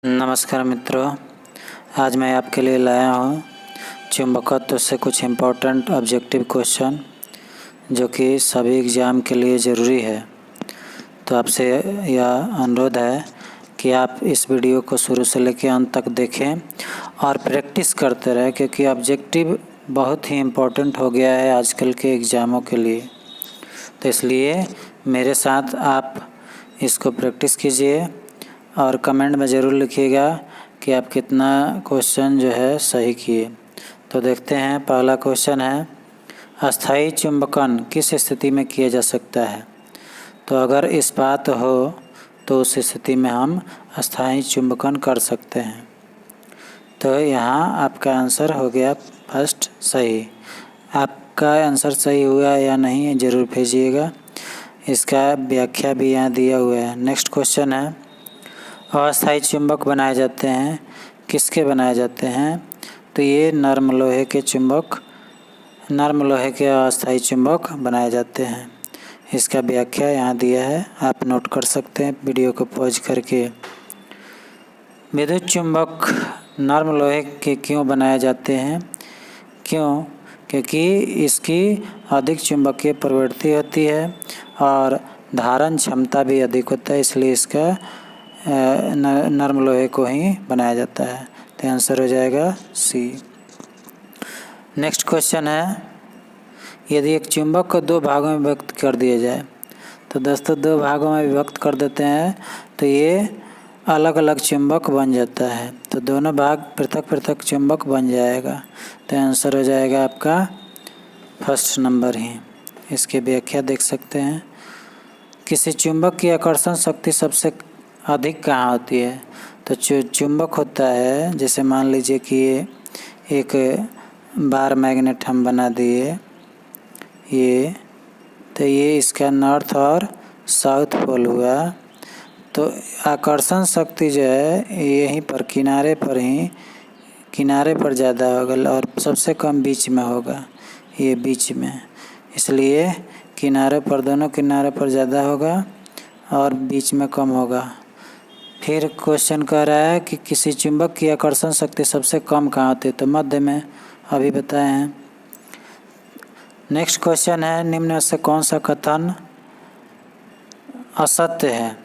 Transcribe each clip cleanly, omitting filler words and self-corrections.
नमस्कार मित्रों, आज मैं आपके लिए लाया हूँ चुंबकत्व से कुछ इम्पोर्टेंट ऑब्जेक्टिव क्वेश्चन जो कि सभी एग्ज़ाम के लिए ज़रूरी है। तो आपसे यह अनुरोध है कि आप इस वीडियो को शुरू से लेकर अंत तक देखें और प्रैक्टिस करते रहें, क्योंकि ऑब्जेक्टिव बहुत ही इम्पोर्टेंट हो गया है आजकल के एग्ज़ामों के लिए। तो इसलिए मेरे साथ आप इसको प्रैक्टिस कीजिए और कमेंट में ज़रूर लिखिएगा कि आप कितना क्वेश्चन जो है सही किए। तो देखते हैं, पहला क्वेश्चन है, अस्थायी चुंबकन किस स्थिति में किया जा सकता है। तो अगर इस्पात हो तो उस स्थिति में हम अस्थायी चुंबकन कर सकते हैं। तो यहाँ आपका आंसर हो गया फर्स्ट सही। आपका आंसर सही हुआ या नहीं ज़रूर भेजिएगा, इसका व्याख्या भी यहाँ दिया हुआ है। नेक्स्ट क्वेश्चन है, अस्थायी चुंबक बनाए जाते हैं, किसके बनाए जाते हैं। तो ये नर्म लोहे के अस्थायी चुंबक बनाए जाते हैं। इसका व्याख्या यहाँ दिया है, आप नोट कर सकते हैं वीडियो को पॉज करके। विद्युत चुंबक नर्म लोहे के क्यों बनाए जाते हैं? क्योंकि इसकी अधिक चुंबकीय प्रवृत्ति होती है और धारण क्षमता भी अधिक होता है, इसलिए इसका नर्म लोहे को ही बनाया जाता है। तो आंसर हो जाएगा सी। नेक्स्ट क्वेश्चन है, यदि एक चुंबक को दो भागों में विभक्त कर दिया जाए। तो दोस्तों, दो भागों में विभक्त कर देते हैं तो ये अलग अलग चुंबक बन जाता है। तो दोनों भाग पृथक पृथक चुंबक बन जाएगा। तो आंसर हो जाएगा आपका फर्स्ट नंबर ही। इसकी व्याख्या देख सकते हैं, किसी चुंबक की आकर्षण शक्ति सबसे अधिक कहाँ होती है। तो चुंबक होता है, जैसे मान लीजिए कि ये एक बार मैग्नेट हम बना दिए तो ये इसका नॉर्थ और साउथ पोल हुआ। तो आकर्षण शक्ति जो है यहीं पर किनारे पर ज़्यादा होगा और सबसे कम बीच में होगा, ये बीच में। इसलिए दोनों किनारों पर ज़्यादा होगा और बीच में कम होगा। फिर क्वेश्चन कह रहा है कि किसी चुंबक की आकर्षण शक्ति सबसे कम कहाँ होती है। तो मध्य में, अभी बताए हैं। नेक्स्ट क्वेश्चन है, निम्न में से कौन सा कथन असत्य है।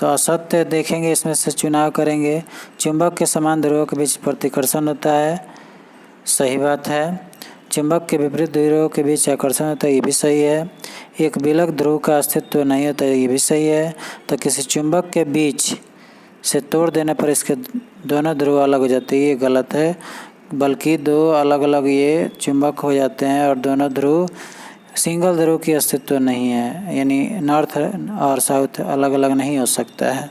तो असत्य देखेंगे, इसमें से चुनाव करेंगे। चुंबक के समान ध्रुवों के बीच प्रतिकर्षण होता है, सही बात है। चुंबक के विपरीत ध्रुवों के बीच आकर्षण होता है, ये भी सही है। एक विलग ध्रुव का अस्तित्व नहीं होता है, ये भी सही है। तो किसी चुंबक के बीच से तोड़ देने पर इसके दोनों ध्रुव अलग हो जाते हैं, ये गलत है। बल्कि दो अलग अलग ये चुंबक हो जाते हैं और दोनों ध्रुव सिंगल ध्रुव की अस्तित्व नहीं है, यानी नॉर्थ और साउथ अलग अलग नहीं हो सकता है।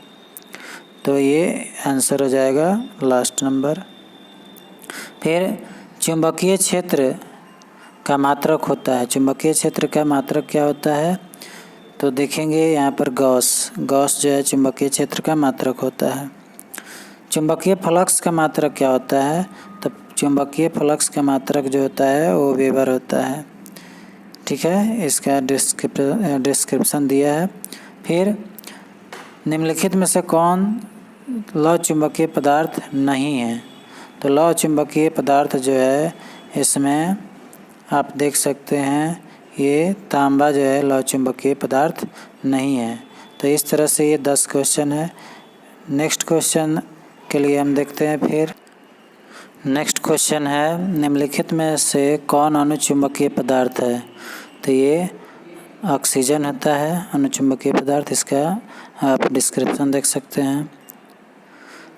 तो ये आंसर हो जाएगा लास्ट नंबर। फिर चुंबकीय क्षेत्र का मात्रक होता है। चुंबकीय क्षेत्र का मात्रक क्या होता है? तो देखेंगे यहाँ पर गॉस जो है चुंबकीय क्षेत्र का मात्रक होता है। चुंबकीय फ्लक्स का मात्रक क्या होता है? तो चुंबकीय फ्लक्स का मात्रक जो होता है वो वेबर होता है। ठीक है, इसका डिस्क्रिप्शन दिया है। फिर निम्नलिखित में से कौन लौ चुंबकीय पदार्थ नहीं है। तो लौ चुंबकीय पदार्थ जो है, इसमें आप देख सकते हैं ये तांबा जो है लौ चुंबकीय पदार्थ नहीं है। तो इस तरह से ये 10 क्वेश्चन है। नेक्स्ट क्वेश्चन के लिए हम देखते हैं। फिर नेक्स्ट क्वेश्चन है, निम्नलिखित में से कौन अनुचुंबकीय पदार्थ है। तो ये ऑक्सीजन होता है अनुचुंबकीय पदार्थ, इसका आप डिस्क्रिप्शन देख सकते हैं।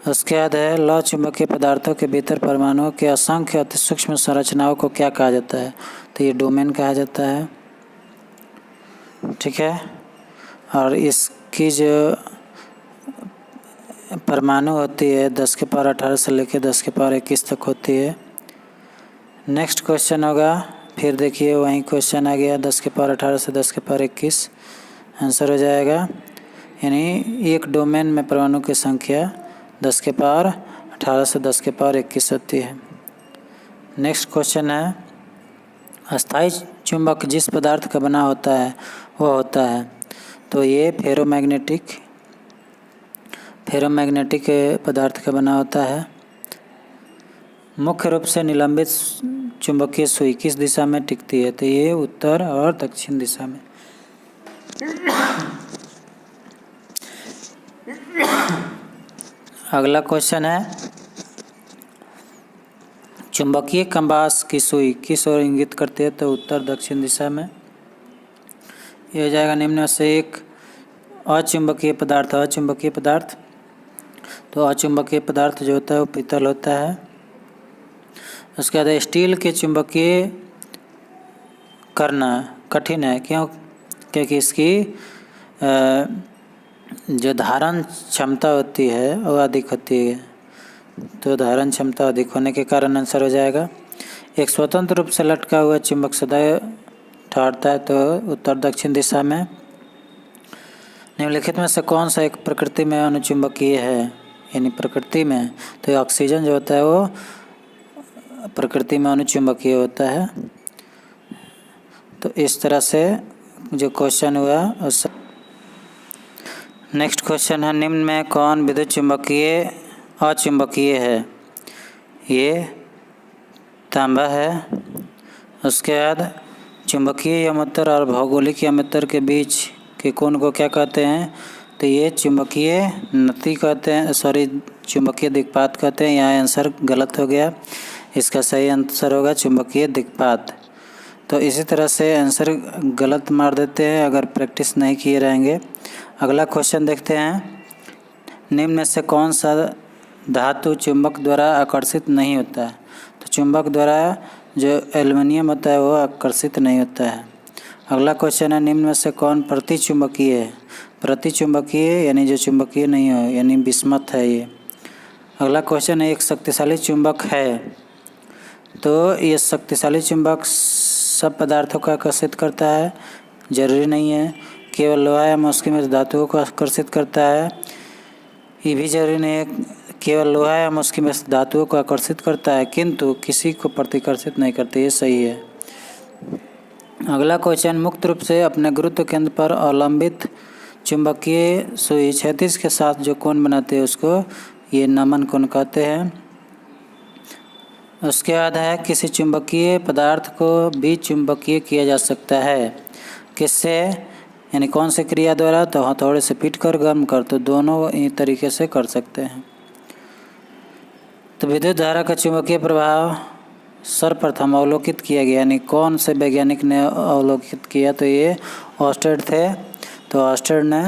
उसके बाद है, लौ चुंबकीय पदार्थों के भीतर परमाणुओं के असंख्य अति सूक्ष्म संरचनाओं को क्या कहा जाता है। तो ये डोमेन कहा जाता है। ठीक है, और इसकी जो परमाणु होती है 10 के पावर 18 से लेकर 10 के पावर 21 तक होती है। नेक्स्ट क्वेश्चन होगा, फिर देखिए वहीं क्वेश्चन आ गया 10 के पावर 18 से 10 के पावर 21। आंसर हो जाएगा, यानी एक डोमेन में परमाणु की संख्या 10 के पावर 18 से 10 के पावर 21 होती है। नेक्स्ट क्वेश्चन है, अस्थायी चुंबक जिस पदार्थ का बना होता है वो होता है। तो ये फेरोमैग्नेटिक फेरोमैग्नेटिक पदार्थ का बना होता है। मुख्य रूप से निलंबित चुंबकीय सुई किस दिशा में टिकती है? तो ये उत्तर और दक्षिण दिशा में। अगला क्वेश्चन है, चुंबकीय कंपास की सुई किस ओर इंगित करती है? तो उत्तर दक्षिण दिशा में। ये हो जाएगा निम्न में से एक अचुंबकीय पदार्थ। अचुंबकीय पदार्थ, तो अचुंबकीय पदार्थ जो होता है वो पीतल होता है। उसके बाद स्टील के चुंबकीय करना कठिन है, क्यों? क्योंकि इसकी जो धारण क्षमता होती है वो अधिक होती है, तो धारण क्षमता अधिक होने के कारण आंसर हो जाएगा। एक स्वतंत्र रूप से लटका हुआ चुंबक सदैव ठहरता है, तो उत्तर दक्षिण दिशा में। निम्नलिखित में से कौन सा एक प्रकृति में अनुचुंबकीय है? यानी प्रकृति में, तो ऑक्सीजन जो होता है वो प्रकृति में अनुचुंबकीय होता है। तो इस तरह से जो क्वेश्चन हुआ उस। नेक्स्ट क्वेश्चन है, निम्न में कौन विद्युत चुंबकीय अचुंबकीय है? ये तांबा है। उसके बाद चुंबकीय यमोत्तर और भौगोलिक यमोत्तर के बीच के कोण को क्या कहते हैं? तो ये चुंबकीय नति कहते हैं, सॉरी चुंबकीय दिक्पात कहते हैं। यहाँ आंसर गलत हो गया, इसका सही आंसर होगा चुंबकीय दिक्पात। तो इसी तरह से आंसर गलत मार देते हैं अगर प्रैक्टिस नहीं किए रहेंगे। अगला क्वेश्चन देखते हैं, निम्न में से कौन सा धातु चुंबक द्वारा आकर्षित नहीं होता है? तो चुंबक द्वारा जो एल्युमिनियम होता है वो आकर्षित नहीं होता है। अगला क्वेश्चन है, निम्न में से कौन प्रतिचुंबकीय है? प्रतिचुंबकीय यानी जो चुंबकीय नहीं हो, यानी विस्मत है ये। अगला क्वेश्चन है, एक शक्तिशाली चुंबक है, तो ये शक्तिशाली चुंबक सब पदार्थों को आकर्षित करता है? जरूरी नहीं है, केवल लोहा या मुस्किल धातुओं को आकर्षित करता है? ये भी जरूरी नहीं है, केवल लोहा या मुस्किल धातुओं को आकर्षित करता है किंतु किसी को प्रतिकर्षित नहीं करते। ये सही है। अगला क्वेश्चन, मुक्त रूप से अपने गुरुत्व केंद्र पर अवलंबित चुंबकीय सुई क्षैतिज के साथ जो कोण बनाते हैं उसको ये नमन कोण कहते हैं। उसके बाद है, किसी चुंबकीय पदार्थ को भी चुंबकीय किया जा सकता है, किससे? यानी कौन सी क्रिया द्वारा? तो हथौड़े से पीट कर, गर्म कर, तो दोनों ही तरीके से कर सकते हैं। तो विद्युत धारा का चुंबकीय प्रभाव सर्वप्रथम अवलोकित किया गया, यानी कौन से वैज्ञानिक ने अवलोकित किया? तो ये ऑस्टेड थे। तो ऑस्टेड ने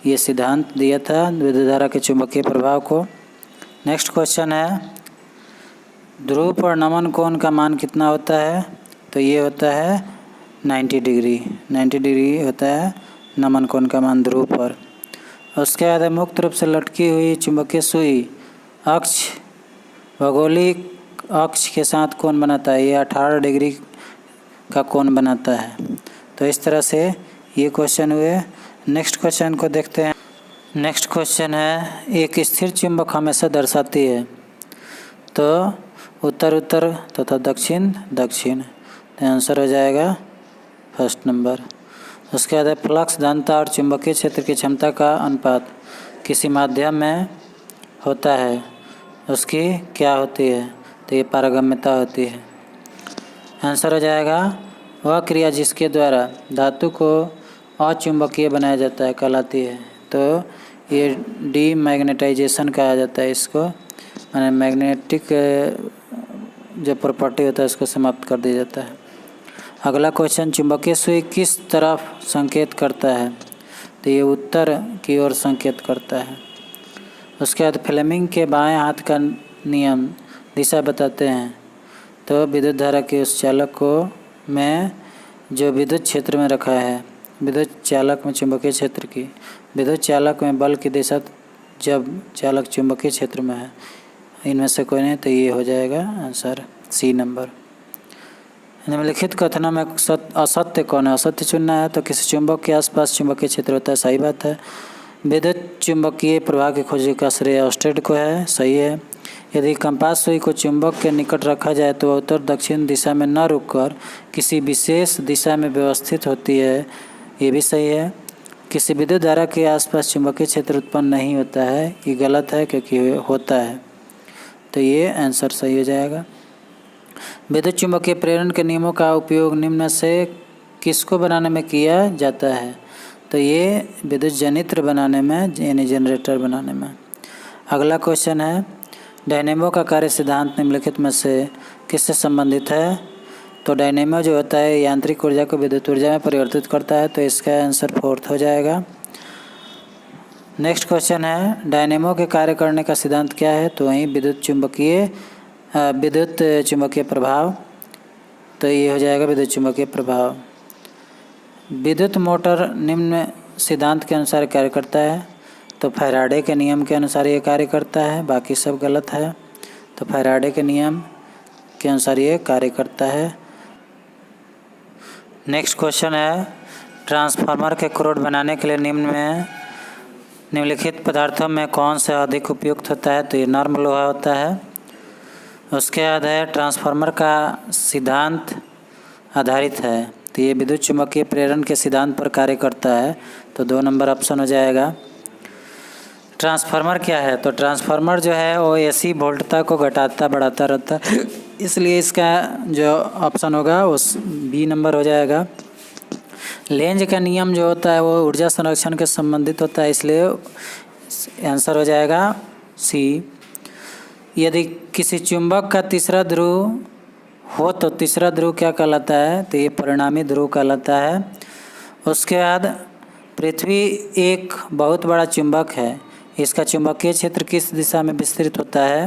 ये सिद्धांत दिया था विद्युत धारा के चुंबकीय प्रभाव को। नेक्स्ट क्वेश्चन है, ध्रुव पर नमन कोण का मान कितना होता है? तो ये होता है 90 डिग्री। 90 डिग्री होता है नमन कोण का मान ध्रुव पर। उसके बाद मुक्त रूप से लटकी हुई चुंबकीय सुई अक्ष भौगोलिक अक्ष के साथ कोण बनाता है? ये 18 डिग्री का कोण बनाता है। तो इस तरह से ये क्वेश्चन हुए। नेक्स्ट क्वेश्चन को देखते हैं। नेक्स्ट क्वेश्चन है, एक स्थिर चुंबक हमेशा दर्शाती है? तो उत्तर उत्तर तथा दक्षिण दक्षिण। तो आंसर हो जाएगा फर्स्ट नंबर। उसके बाद फ्लक्स घनता और चुंबकीय क्षेत्र की क्षमता का अनुपात किसी माध्यम में होता है, उसकी क्या होती है? तो ये पारगम्यता होती है। आंसर हो जाएगा वह क्रिया जिसके द्वारा धातु को अचुंबकीय बनाया जाता है कहलाती है। तो ये डीमैग्नेटाइजेशन कहा जाता है इसको, माने मैग्नेटिक जो प्रॉपर्टी होता है उसको समाप्त कर दिया जाता है। अगला क्वेश्चन, चुंबकीय सुई किस तरफ संकेत करता है? तो ये उत्तर की ओर संकेत करता है। उसके बाद फ्लेमिंग के बाएं हाथ का नियम दिशा बताते हैं। तो विद्युत धारा के उस चालक को में जो विद्युत क्षेत्र में रखा है, विद्युत चालक में चुंबकीय क्षेत्र की, विद्युत चालक में बल की दिशा जब चालक चुंबकीय क्षेत्र में है, इनमें से कोई नहीं, तो ये हो जाएगा आंसर सी नंबर। निम्नलिखित कथनों में असत्य कौन है? असत्य चुनना है। तो किसी चुंबक के आसपास चुंबकीय क्षेत्र होता है, सही बात है। विद्युत चुंबकीय प्रवाह की खोज का श्रेय ऑस्टेड को है, सही है। यदि कंपास सुई को चुंबक के निकट रखा जाए तो उत्तर दक्षिण दिशा में न रुककर किसी विशेष दिशा में व्यवस्थित होती है, ये भी सही है। किसी विद्युत धारा के आसपास चुंबकीय क्षेत्र उत्पन्न नहीं होता है, ये गलत है क्योंकि होता है। तो ये आंसर सही हो जाएगा। विद्युत चुंबकीय प्रेरण के नियमों का उपयोग निम्न से किसको बनाने में किया जाता है? तो ये विद्युत जनित्र बनाने में, यानी जनरेटर बनाने में। अगला क्वेश्चन है, डायनेमो का कार्य सिद्धांत निम्नलिखित में से किससे संबंधित है? तो डायनेमो जो होता है यांत्रिक ऊर्जा को विद्युत ऊर्जा में परिवर्तित करता है, तो इसका आंसर 4th हो जाएगा। नेक्स्ट क्वेश्चन है, डायनेमो के कार्य करने का सिद्धांत क्या है? तो वहीं विद्युत चुंबकीय प्रभाव, तो ये हो जाएगा विद्युत चुंबकीय प्रभाव। विद्युत मोटर निम्न सिद्धांत के अनुसार कार्य करता है, तो फैराडे के नियम के अनुसार ये कार्य करता है, बाकी सब गलत है। तो फैराडे के नियम के अनुसार ये कार्य करता है। नेक्स्ट क्वेश्चन है, ट्रांसफार्मर के क्रोड बनाने के लिए निम्नलिखित पदार्थों में कौन सा अधिक उपयुक्त होता है? तो ये नर्म लोहा होता है। उसके बाद है, ट्रांसफार्मर का सिद्धांत आधारित है, तो ये विद्युत चुंबकीय प्रेरण के सिद्धांत पर कार्य करता है, तो 2 नंबर ऑप्शन हो जाएगा। ट्रांसफार्मर क्या है? तो ट्रांसफार्मर जो है वो AC वोल्टता को घटाता बढ़ाता रहता है, इसलिए इसका जो ऑप्शन होगा वो B नंबर हो जाएगा। लेंज का नियम जो होता है वो ऊर्जा संरक्षण के संबंधित होता है, इसलिए आंसर हो जाएगा C। यदि किसी चुंबक का तीसरा ध्रुव हो तो तीसरा ध्रुव क्या कहलाता है? तो ये परिणामी ध्रुव कहलाता है। उसके बाद पृथ्वी एक बहुत बड़ा चुंबक है, इसका चुंबकीय क्षेत्र किस दिशा में विस्तृत होता है?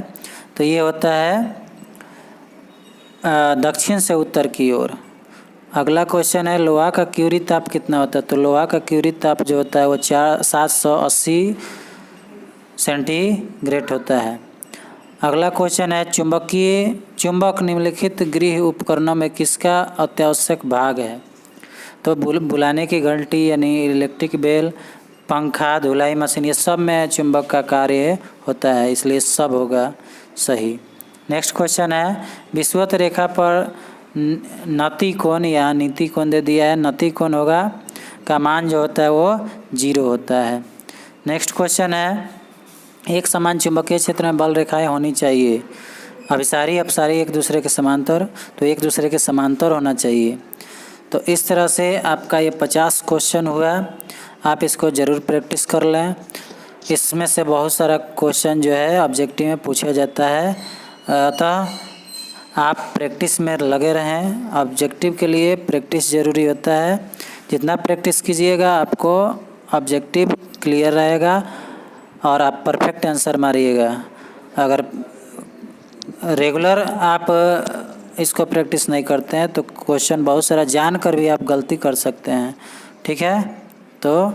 तो ये होता है दक्षिण से उत्तर की ओर। अगला क्वेश्चन है, लोहा का क्यूरी ताप कितना होता है? तो लोहा का क्यूरी ताप जो होता है वो 780 सेंटीग्रेड होता है। अगला क्वेश्चन है, चुंबक निम्नलिखित गृह उपकरणों में किसका अत्यावश्यक भाग है? तो बुलाने की घंटी यानी इलेक्ट्रिक बेल, पंखा, धुलाई मशीन, ये सब में चुंबक का कार्य होता है, इसलिए सब होगा सही। नेक्स्ट क्वेश्चन है, विषुवत रेखा पर नति कोण या नीति कोण दे दिया है, नति कोण होगा का मान जो होता है वो 0 होता है। नेक्स्ट क्वेश्चन है, एक समान चुंबकीय क्षेत्र में बल रेखाएं होनी चाहिए, अभिसारी अपसारी एक दूसरे के समांतर, तो एक दूसरे के समांतर होना चाहिए। तो इस तरह से आपका ये 50 क्वेश्चन हुआ, आप इसको ज़रूर प्रैक्टिस कर लें। इसमें से बहुत सारा क्वेश्चन जो है ऑब्जेक्टिव में पूछा जाता है, अतः आप प्रैक्टिस में लगे रहें। ऑब्जेक्टिव के लिए प्रैक्टिस ज़रूरी होता है, जितना प्रैक्टिस कीजिएगा आपको ऑब्जेक्टिव क्लियर रहेगा और आप परफेक्ट आंसर मारिएगा। अगर रेगुलर आप इसको प्रैक्टिस नहीं करते हैं तो क्वेश्चन बहुत सारा जान कर भी आप गलती कर सकते हैं, ठीक है? तो